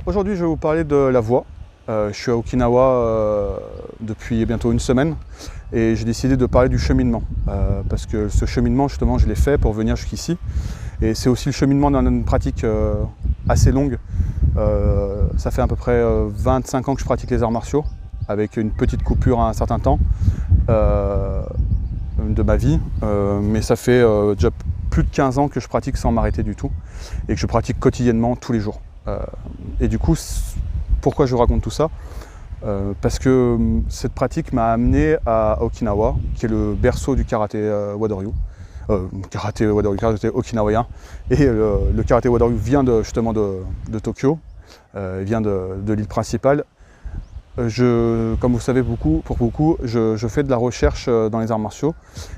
Aujourd'hui, je vais vous parler de la voix. Je suis à Okinawa depuis bientôt une semaine et j'ai décidé de parler du cheminement parce que ce cheminement, justement, je l'ai fait pour venir jusqu'ici et c'est aussi le cheminement d'une pratique assez longue. Ça fait à peu près 25 ans que je pratique les arts martiaux avec une petite coupure à un certain temps de ma vie, mais ça fait déjà plus de 15 ans que je pratique sans m'arrêter du tout et que je pratique quotidiennement tous les jours. Et du coup, pourquoi je vous raconte tout ça? Parce que cette pratique m'a amené à Okinawa, qui est le berceau du karaté Wadoryu. Karaté okinawayen. Et le karaté Wadoryu vient justement de Tokyo, il vient de l'île principale. Comme vous savez, pour beaucoup, je fais de la recherche dans les arts martiaux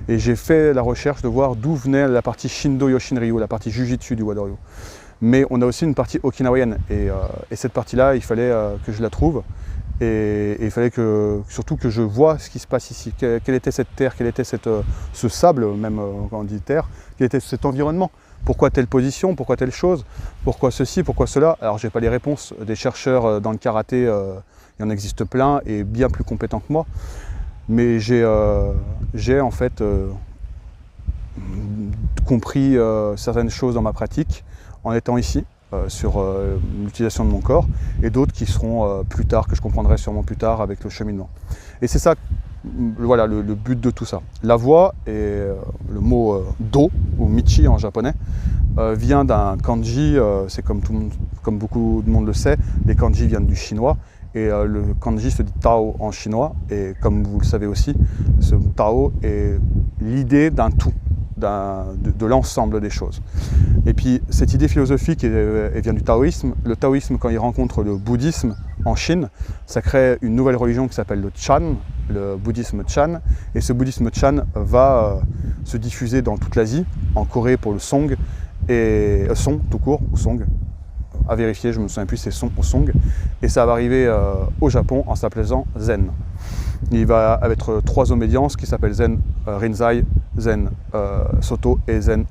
et j'ai fait la recherche de voir d'où venait la partie Shindo Yoshinryu, la partie Jujitsu du Wadoryu. Mais on a aussi une partie okinawaïenne et cette partie-là, il fallait que je la trouve et il fallait surtout que je vois ce qui se passe ici. Quelle était cette terre, quel était ce sable, même quand on dit terre, quel était cet environnement. Pourquoi telle position, pourquoi telle chose, pourquoi ceci, pourquoi cela. Alors je n'ai pas les réponses des chercheurs dans le karaté, il y en existe plein et bien plus compétents que moi. Mais j'ai en fait compris certaines choses dans ma pratique en étant ici, sur l'utilisation de mon corps, et d'autres qui seront plus tard, que je comprendrai sûrement plus tard avec le cheminement. Et c'est ça, voilà, le but de tout ça. La voix, et le mot do, ou michi en japonais, vient d'un kanji, c'est comme beaucoup de monde le sait, les kanji viennent du chinois, et le kanji se dit tao en chinois, et comme vous le savez aussi, ce tao est l'idée d'un tout, de l'ensemble des choses. Et puis cette idée philosophique elle vient du taoïsme. Le taoïsme, quand il rencontre le bouddhisme en Chine, ça crée une nouvelle religion qui s'appelle le Chan, le bouddhisme Chan. Et ce bouddhisme Chan va se diffuser dans toute l'Asie, en Corée pour le Song, et Song tout court, ou Song, à vérifier, je ne me souviens plus, c'est Song ou Song. Et ça va arriver au Japon en s'appelant Zen. Il va être 3 obédiences qui s'appellent Zen Rinzai, Zen Soto et Zen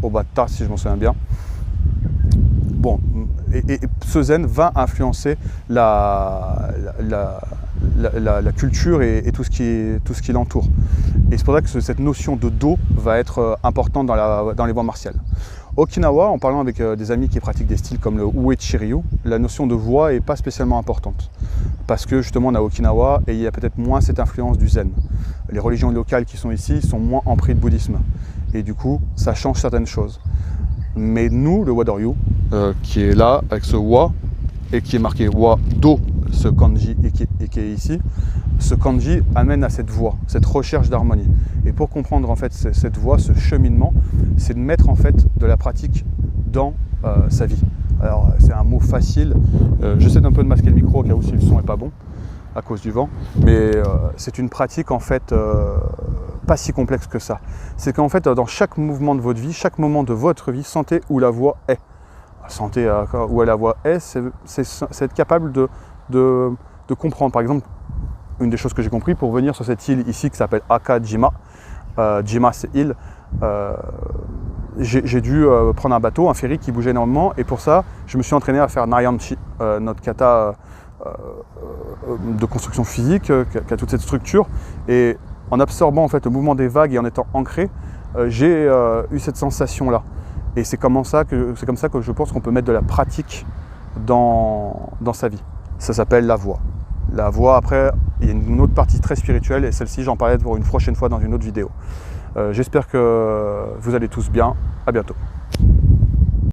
Obata, si je m'en souviens bien. Bon, et ce Zen va influencer la culture et tout ce qui l'entoure. Et c'est pour ça que cette notion de do va être importante dans les voies martiales. Okinawa, en parlant avec des amis qui pratiquent des styles comme le Uechi-ryu, la notion de voix n'est pas spécialement importante. Parce que justement on est à Okinawa et il y a peut-être moins cette influence du zen. Les religions locales qui sont ici sont moins empruntées de bouddhisme. Et du coup, ça change certaines choses. Mais nous, le Wadoryu, qui est là avec ce wa, et qui est marqué wa-do, ce kanji et qui est ici, ce kanji amène à cette voix, cette recherche d'harmonie. Et pour comprendre en fait cette voie, ce cheminement, c'est de mettre en fait de la pratique dans sa vie. Alors c'est un mot facile, j'essaie d'un peu de masquer le micro au cas où si le son n'est pas bon à cause du vent, mais c'est une pratique en fait pas si complexe que ça. C'est qu'en fait dans chaque mouvement de votre vie, chaque moment de votre vie, sentez où la voix est. Sentez où la voix est, c'est être capable de comprendre. Par exemple, une des choses que j'ai compris pour venir sur cette île ici qui s'appelle Akajima, Jima c'est île, j'ai dû prendre un bateau, un ferry qui bougeait énormément et pour ça je me suis entraîné à faire Narianchi, notre kata de construction physique qui a toute cette structure, et en absorbant en fait le mouvement des vagues et en étant ancré, j'ai eu cette sensation là. Et c'est comme ça que je pense qu'on peut mettre de la pratique dans sa vie. Ça s'appelle la voix. La voix, après, il y a une autre partie très spirituelle et celle-ci, j'en parlerai pour une prochaine fois dans une autre vidéo. J'espère que vous allez tous bien. À bientôt.